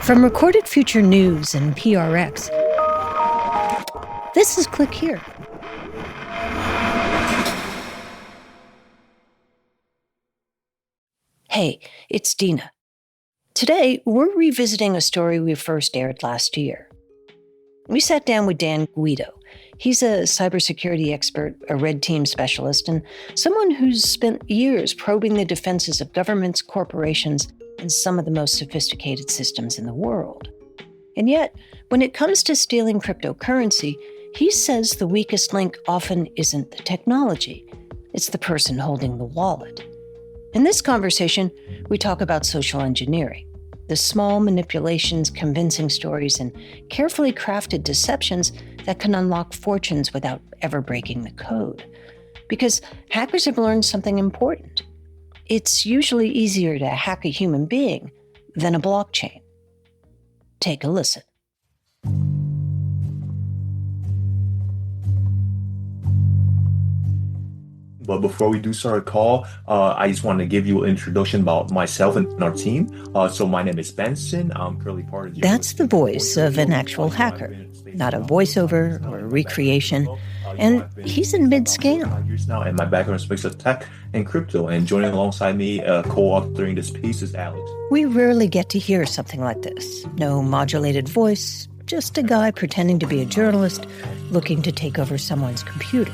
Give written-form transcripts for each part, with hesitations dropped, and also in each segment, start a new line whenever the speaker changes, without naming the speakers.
From Recorded Future News and PRX, this is Click Here. Hey, it's Dina. Today, we're revisiting a story we first aired last year. We sat down with Dan Guido. He's a cybersecurity expert, a red team specialist, and someone who's spent years probing the defenses of governments, corporations, and some of the most sophisticated systems in the world. And yet, when it comes to stealing cryptocurrency, he says the weakest link often isn't the technology, it's the person holding the wallet. In this conversation, we talk about social engineering, the small manipulations, convincing stories, and carefully crafted deceptions that can unlock fortunes without ever breaking the code. Because hackers have learned something important. It's usually easier to hack a human being than a blockchain. Take a listen.
But before we do start a call, I just want to give you an introduction about myself and our team. So my name is Benson. I'm currently part of...
That's the voice of an actual hacker, not a voiceover or a recreation. And he's in mid-scam.
Years now, and my background is mixed of tech and crypto. And joining alongside me, co-authoring this piece is Alex.
We rarely get to hear something like this. No modulated voice, just a guy pretending to be a journalist looking to take over someone's computer.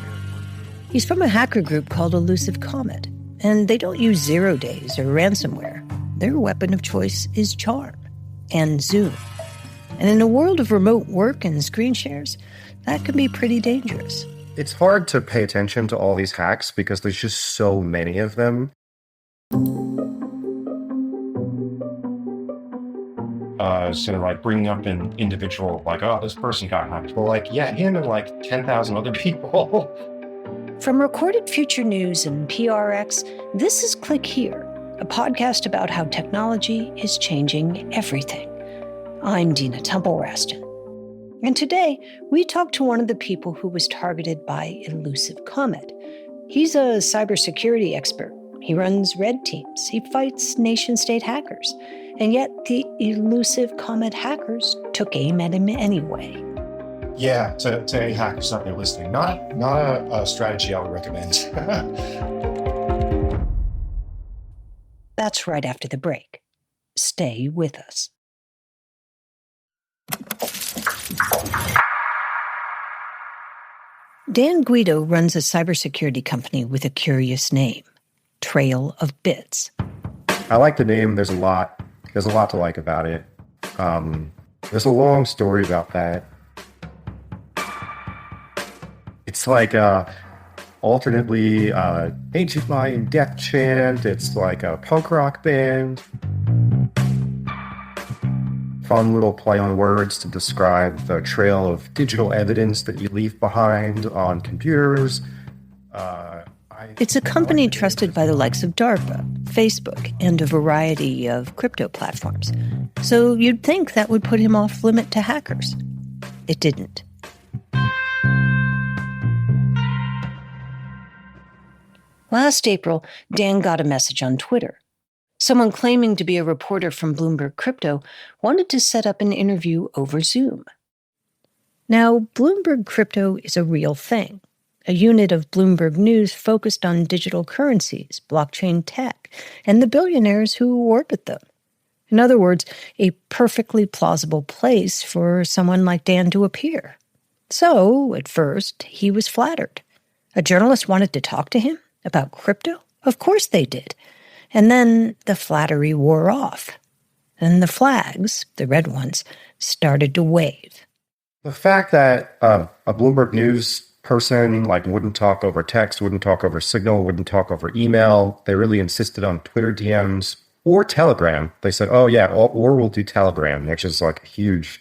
He's from a hacker group called Elusive Comet, and they don't use 0 days or ransomware. Their weapon of choice is charm and Zoom. And in a world of remote work and screen shares, that can be pretty dangerous.
It's hard to pay attention to all these hacks because there's just so many of them. So bringing up an individual this person got hacked. Well, him and 10,000 other people.
From Recorded Future News and PRX, this is Click Here, a podcast about how technology is changing everything. I'm Dina Temple-Raston. And today, we talk to one of the people who was targeted by Elusive Comet. He's a cybersecurity expert. He runs red teams. He fights nation-state hackers. And yet, the Elusive Comet hackers took aim at him anyway.
Yeah, to any hackers out there listening, not a strategy I would recommend.
That's right after the break. Stay with us. Dan Guido runs a cybersecurity company with a curious name, Trail of Bits.
I like the name. There's a lot to like about it. There's a long story about that. It's alternately ancient Mayan death chant. It's like a punk rock band. Fun little play on words to describe the trail of digital evidence that you leave behind on computers.
It's a company trusted by the likes of DARPA, Facebook, and a variety of crypto platforms. So you'd think that would put him off limit to hackers. It didn't. Last April, Dan got a message on Twitter. Someone claiming to be a reporter from Bloomberg Crypto wanted to set up an interview over Zoom. Now, Bloomberg Crypto is a real thing, a unit of Bloomberg News focused on digital currencies, blockchain tech, and the billionaires who orbit them. In other words, a perfectly plausible place for someone like Dan to appear. So, at first, he was flattered. A journalist wanted to talk to him about crypto? Of course they did. And then the flattery wore off. And the flags, the red ones, started to wave.
The fact that a Bloomberg News person wouldn't talk over text, wouldn't talk over Signal, wouldn't talk over email. They really insisted on Twitter DMs or Telegram. They said, oh yeah, or we'll do Telegram, which is a huge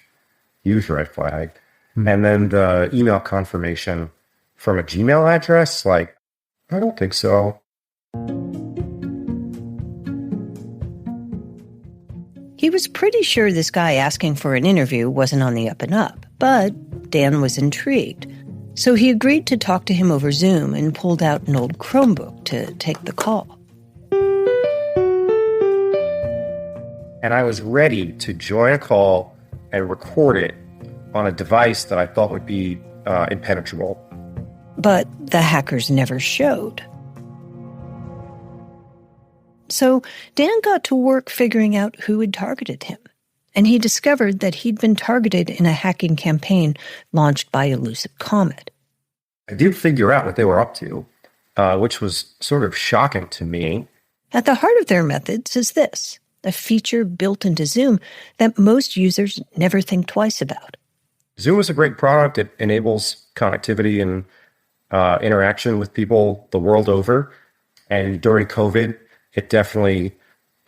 red flag. And then the email confirmation from a Gmail address, I don't think so.
He was pretty sure this guy asking for an interview wasn't on the up and up, but Dan was intrigued. So he agreed to talk to him over Zoom and pulled out an old Chromebook to take the call.
And I was ready to join a call and record it on a device that I thought would be impenetrable.
But the hackers never showed. So Dan got to work figuring out who had targeted him. And he discovered that he'd been targeted in a hacking campaign launched by Elusive Comet.
I did figure out what they were up to, which was sort of shocking to me.
At the heart of their methods is this, a feature built into Zoom that most users never think twice about.
Zoom is a great product. It enables connectivity and interaction with people the world over. And during COVID, it definitely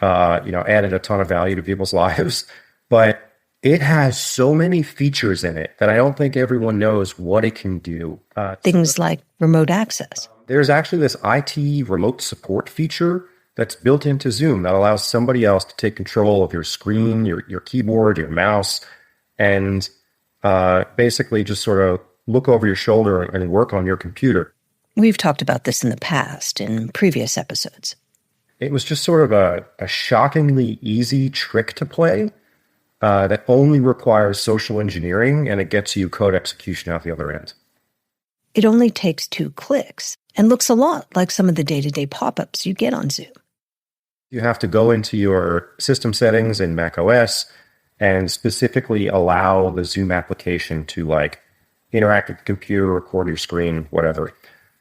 added a ton of value to people's lives. But it has so many features in it that I don't think everyone knows what it can do.
Things like remote access.
There's actually this IT remote support feature that's built into Zoom that allows somebody else to take control of your screen, your keyboard, your mouse, and basically just sort of look over your shoulder and work on your computer.
We've talked about this in the past, in previous episodes.
It was just sort of a shockingly easy trick to play that only requires social engineering, and it gets you code execution out the other end.
It only takes 2 clicks and looks a lot like some of the day-to-day pop-ups you get on Zoom.
You have to go into your system settings in macOS and specifically allow the Zoom application to interact with the computer, record your screen, whatever.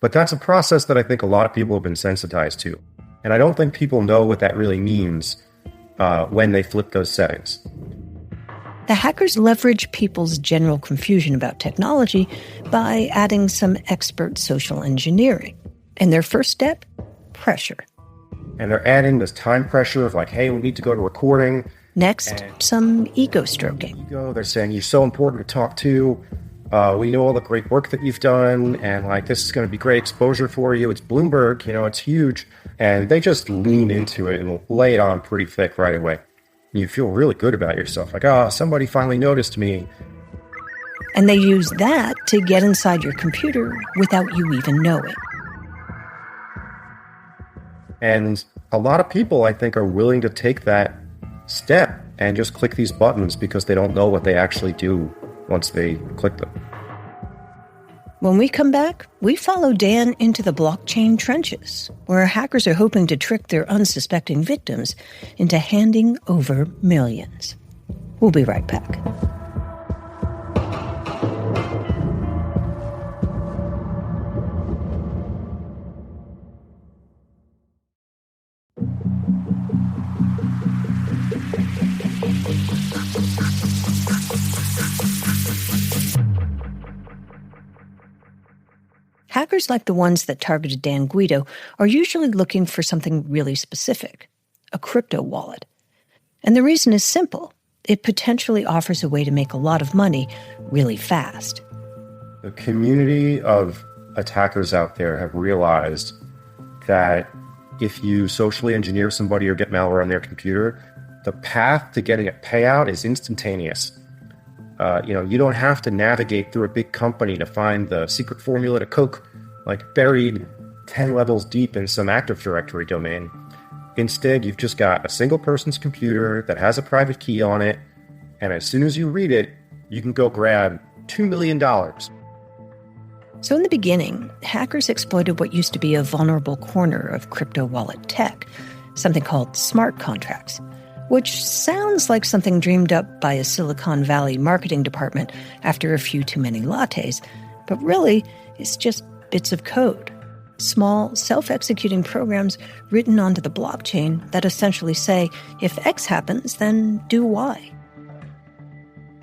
But that's a process that I think a lot of people have been sensitized to. And I don't think people know what that really means when they flip those settings.
The hackers leverage people's general confusion about technology by adding some expert social engineering. And their first step? Pressure.
And they're adding this time pressure of hey, we need to go to recording.
Next, some ego stroking.
They're saying, you're so important to talk to. We know all the great work that you've done, and this is going to be great exposure for you. It's Bloomberg, it's huge. And they just lean into it and lay it on pretty thick right away. You feel really good about yourself. Somebody finally noticed me.
And they use that to get inside your computer without you even knowing.
And a lot of people, I think, are willing to take that step and just click these buttons because they don't know what they actually do once they click them.
When we come back, we follow Dan into the blockchain trenches, where hackers are hoping to trick their unsuspecting victims into handing over millions. We'll be right back. Hackers like the ones that targeted Dan Guido are usually looking for something really specific, a crypto wallet. And the reason is simple. It potentially offers a way to make a lot of money really fast.
The community of attackers out there have realized that if you socially engineer somebody or get malware on their computer, the path to getting a payout is instantaneous. You don't have to navigate through a big company to find the secret formula to Coke, buried 10 levels deep in some Active Directory domain. Instead, you've just got a single person's computer that has a private key on it, and as soon as you read it, you can go grab $2 million.
So in the beginning, hackers exploited what used to be a vulnerable corner of crypto wallet tech, something called smart contracts, which sounds like something dreamed up by a Silicon Valley marketing department after a few too many lattes, but really, it's just bits of code. Small, self-executing programs written onto the blockchain that essentially say, if X happens, then do Y.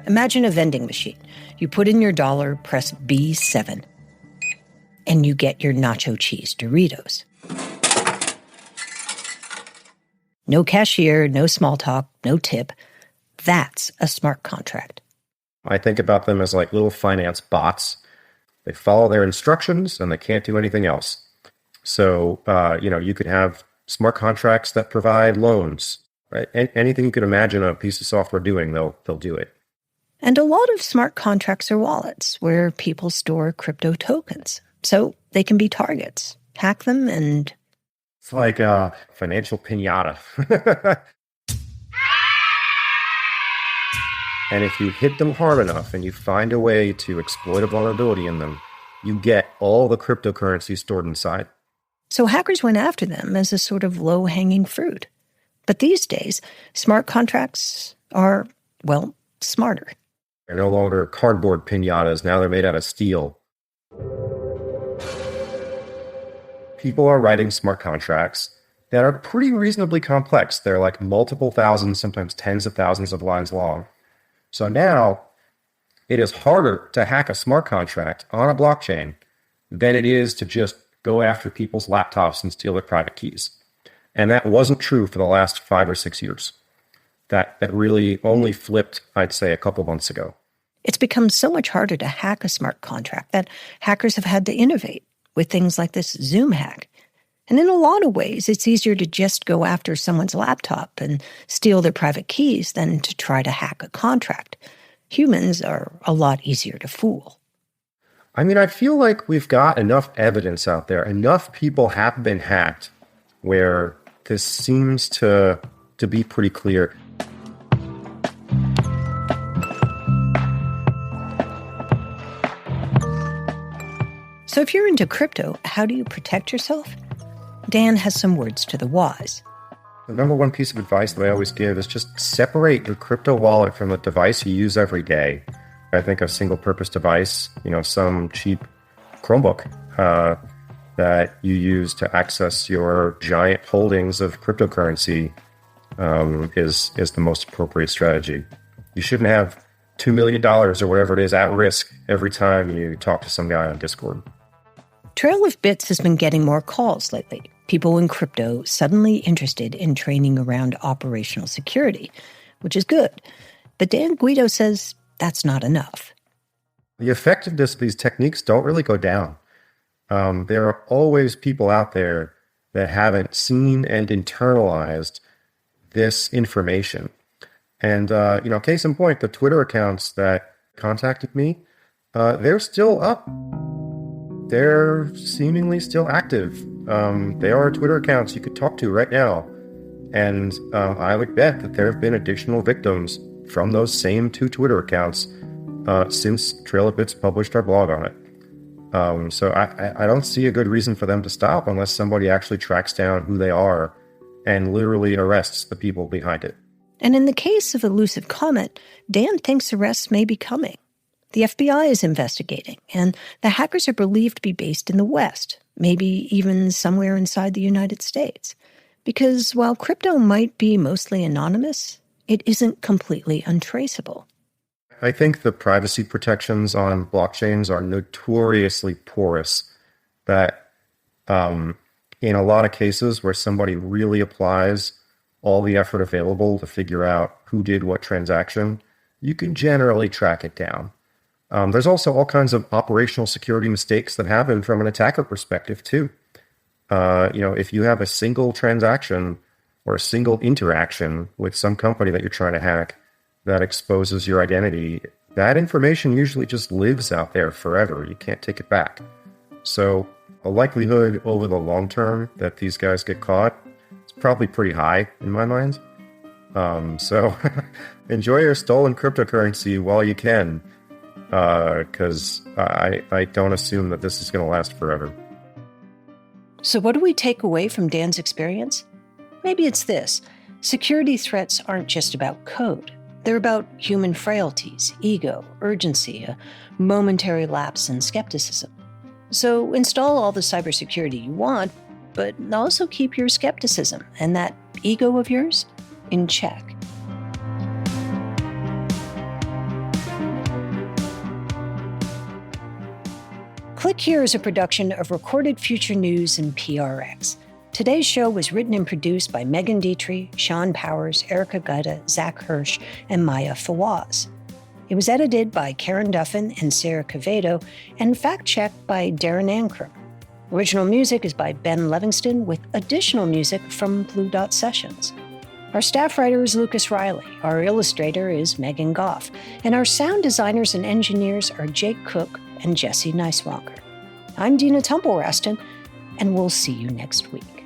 Imagine a vending machine. You put in your dollar, press B7, and you get your nacho cheese Doritos. No cashier, no small talk, no tip. That's a smart contract.
I think about them as little finance bots. They follow their instructions and they can't do anything else. So, you could have smart contracts that provide loans, right? Anything you could imagine a piece of software doing, they'll do it.
And a lot of smart contracts are wallets where people store crypto tokens. So they can be targets. Hack them and...
It's like a financial piñata. And if you hit them hard enough and you find a way to exploit a vulnerability in them, you get all the cryptocurrency stored inside.
So hackers went after them as a sort of low-hanging fruit. But these days, smart contracts are, well, smarter.
They're no longer cardboard piñatas. Now they're made out of steel. People are writing smart contracts that are pretty reasonably complex. They're like multiple thousands, sometimes tens of thousands of lines long. So now it is harder to hack a smart contract on a blockchain than it is to just go after people's laptops and steal their private keys. And that wasn't true for the last 5 or 6 years. That really only flipped, I'd say, a couple months ago.
It's become so much harder to hack a smart contract that hackers have had to innovate with things like this Zoom hack. And in a lot of ways, it's easier to just go after someone's laptop and steal their private keys than to try to hack a contract. Humans are a lot easier to fool.
I mean, I feel like we've got enough evidence out there. Enough people have been hacked where this seems to be pretty clear.
So if you're into crypto, how do you protect yourself? Dan has some words to the wise.
The number one piece of advice that I always give is just separate your crypto wallet from the device you use every day. I think a single-purpose device, some cheap Chromebook that you use to access your giant holdings of cryptocurrency is the most appropriate strategy. You shouldn't have $2 million or whatever it is at risk every time you talk to some guy on Discord.
Trail of Bits has been getting more calls lately. People in crypto suddenly interested in training around operational security, which is good. But Dan Guido says that's not enough.
The effectiveness of these techniques don't really go down. There are always people out there that haven't seen and internalized this information. And, case in point, the Twitter accounts that contacted me, they're still up. They're seemingly still active. They are Twitter accounts you could talk to right now. And I would bet that there have been additional victims from those same 2 Twitter accounts since Trail of Bits published our blog on it. So I don't see a good reason for them to stop unless somebody actually tracks down who they are and literally arrests the people behind it.
And in the case of Elusive Comet, Dan thinks arrests may be coming. The FBI is investigating, and the hackers are believed to be based in the West, maybe even somewhere inside the United States. Because while crypto might be mostly anonymous, it isn't completely untraceable.
I think the privacy protections on blockchains are notoriously porous, that in a lot of cases where somebody really applies all the effort available to figure out who did what transaction, you can generally track it down. There's also all kinds of operational security mistakes that happen from an attacker perspective, too. If you have a single transaction or a single interaction with some company that you're trying to hack that exposes your identity, that information usually just lives out there forever. You can't take it back. So the likelihood over the long term that these guys get caught is probably pretty high in my mind. So enjoy your stolen cryptocurrency while you can. Because I don't assume that this is going to last forever.
So what do we take away from Dan's experience? Maybe it's this. Security threats aren't just about code. They're about human frailties, ego, urgency, a momentary lapse in skepticism. So install all the cybersecurity you want, but also keep your skepticism and that ego of yours in check. Click Here is a production of Recorded Future News and PRX. Today's show was written and produced by Megan Dietrich, Sean Powers, Erica Gutta, Zach Hirsch, and Maya Fawaz. It was edited by Karen Duffin and Sarah Cavedo, and fact-checked by Darren Ankrum. Original music is by Ben Livingston, with additional music from Blue Dot Sessions. Our staff writer is Lucas Riley, our illustrator is Megan Goff, and our sound designers and engineers are Jake Cook and Jesse Neiswanger. I'm Dina Temple-Raston, and we'll see you next week.